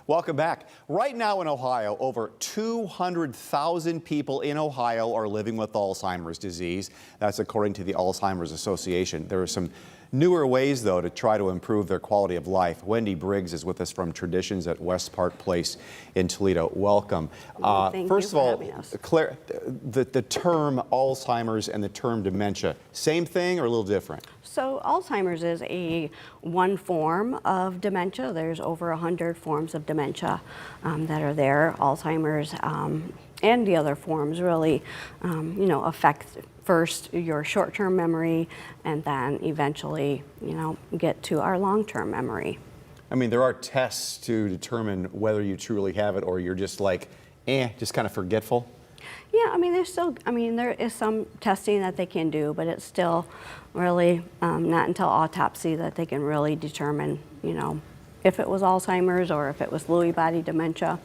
Welcome back. Right now in Ohio, over 200,000 people in Ohio are living with Alzheimer's disease. That's according to the Alzheimer's Association. There are some newer ways, though, to try to improve their quality of life. Wendy Briggs is with us from Traditions at West Park Place in Toledo. Welcome. First of all, Claire, the term Alzheimer's and the term dementia, same thing or a little different? So Alzheimer's is one form of dementia. There's over 100 forms of dementia that are there. Alzheimer's and the other forms really, affect first your short-term memory and then eventually, get to our long-term memory. I mean, there are tests to determine whether you truly have it or you're just like, just kind of forgetful. Yeah, I mean, there is some testing that they can do, but it's still really not until autopsy that they can really determine, if it was Alzheimer's or if it was Lewy body dementia.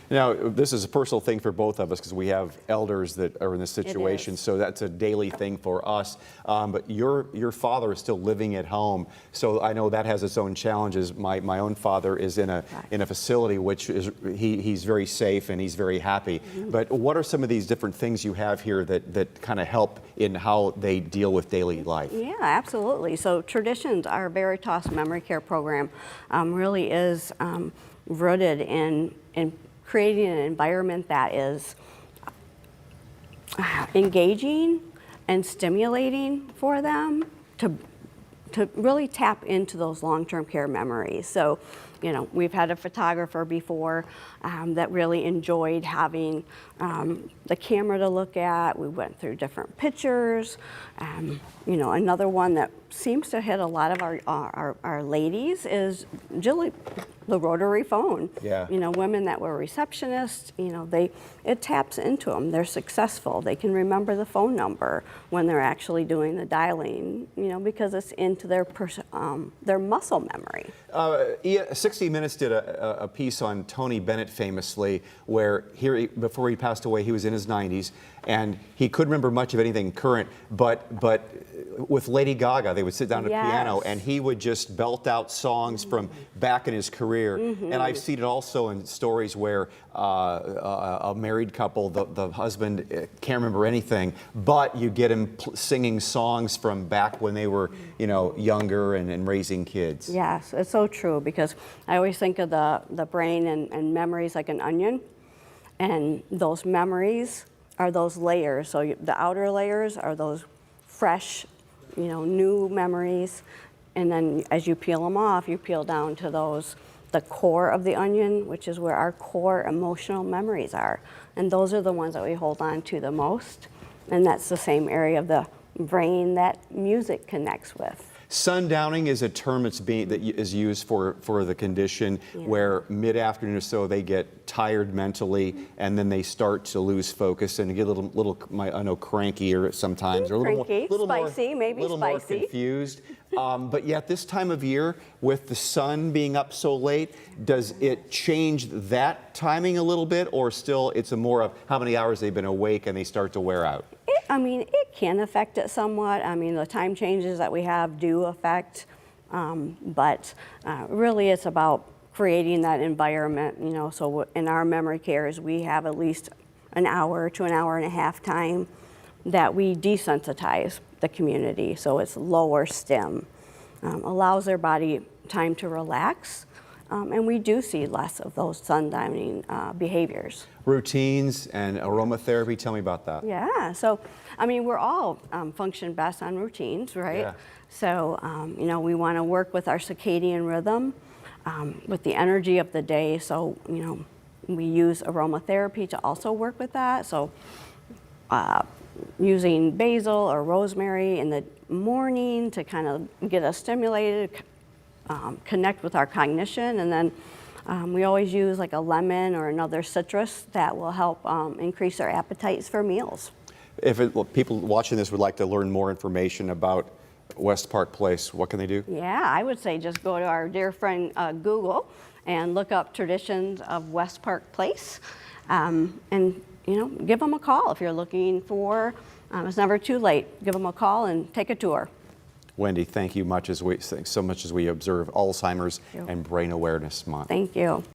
Now, this is a personal thing for both of us because we have elders that are in this situation, so that's a daily thing for us. But your father is still living at home, so I know that has its own challenges. My own father is in a facility, which is he's very safe and he's very happy. Mm-hmm. But what are some of these different things you have here that kind of help in how they deal with daily life? Yeah, absolutely. So Traditions, our Veritas memory care program, really is rooted in creating an environment that is engaging and stimulating for them to really tap into those long-term care memories. So, we've had a photographer before that really enjoyed having the camera to look at. We went through different pictures. Another one that seems to hit a lot of our ladies is Julie, the rotary phone. Yeah. Women that were receptionists, it taps into them. They're successful. They can remember the phone number when they're actually doing the dialing, because it's into their muscle memory. 60 Minutes did a piece on Tony Bennett famously, where before he passed away, he was in his 90s, and he couldn't remember much of anything current, but with Lady Gaga, they would sit down at a piano, and he would just belt out songs from back in his career. Mm-hmm. And I've seen it also in stories where a married couple, the husband can't remember anything, but you get him singing songs from back when they were, younger and raising kids. Yes, it's so true, because I always think of the brain and memories like an onion, and those memories are those layers. So the outer layers are those fresh, new memories, and then as you peel them off, you peel down to the core of the onion, which is where our core emotional memories are. And those are the ones that we hold on to the most. And that's the same area of the brain that music connects with. Sundowning is a term that is used for the condition, where mid-afternoon or so they get tired mentally, and then they start to lose focus and get a little I know, crankier sometimes, or a little more confused. But yet this time of year, with the sun being up so late, does it change that timing a little bit, or still it's a more of how many hours they've been awake and they start to wear out? It can affect it somewhat. The time changes that we have do affect, but really it's about creating that environment, so in our memory cares, we have at least an hour to an hour and a half time that we desensitize the community, so it's lower stim, allows their body time to relax, and we do see less of those sundowning behaviors. Routines and aromatherapy, tell me about that. Yeah, so we're all function best on routines, right? Yeah. So we want to work with our circadian rhythm, with the energy of the day. So we use aromatherapy to also work with that. So using basil or rosemary in the morning to kind of get us stimulated, connect with our cognition, and then we always use like a lemon or another citrus that will help increase their appetites for meals. If people watching this would like to learn more information about West Park Place, what can they do? Yeah, I would say just go to our dear friend Google and look up Traditions of West Park Place, and give them a call if you're looking for. It's never too late. Give them a call and take a tour. Wendy, thank you so much as we observe Alzheimer's and Brain Awareness Month. Thank you.